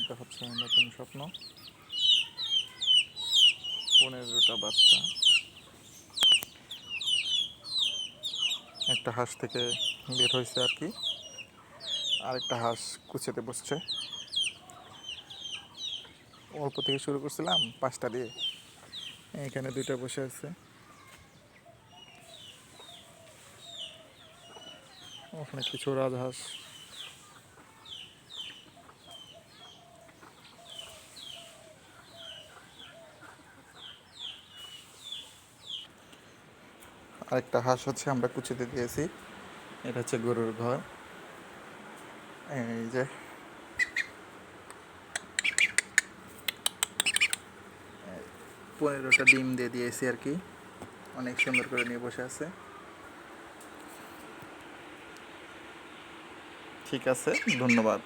এটা হচ্ছে নতুন স্বপ্ন। 15টা বাচ্চা একটা হাঁস থেকে বের হয়েছে আর কি। আরেকটা হাঁস কুচেতে বসছে। অল্প থেকে শুরু করছিলাম 5টা দিয়ে, এখানে 2টা বসে আছে। ওখানে কিছু রাজহাঁস। আরেকটা হাঁস হচ্ছে আমরা কুচিতে দিয়েছি। এটা হচ্ছে গরুর ঘর। এই যে 15টা ডিম দিয়ে দিয়েছি আর কি। অনেক সুন্দর করে নিয়ে বসে আছে। ঠিক আছে, ধন্যবাদ।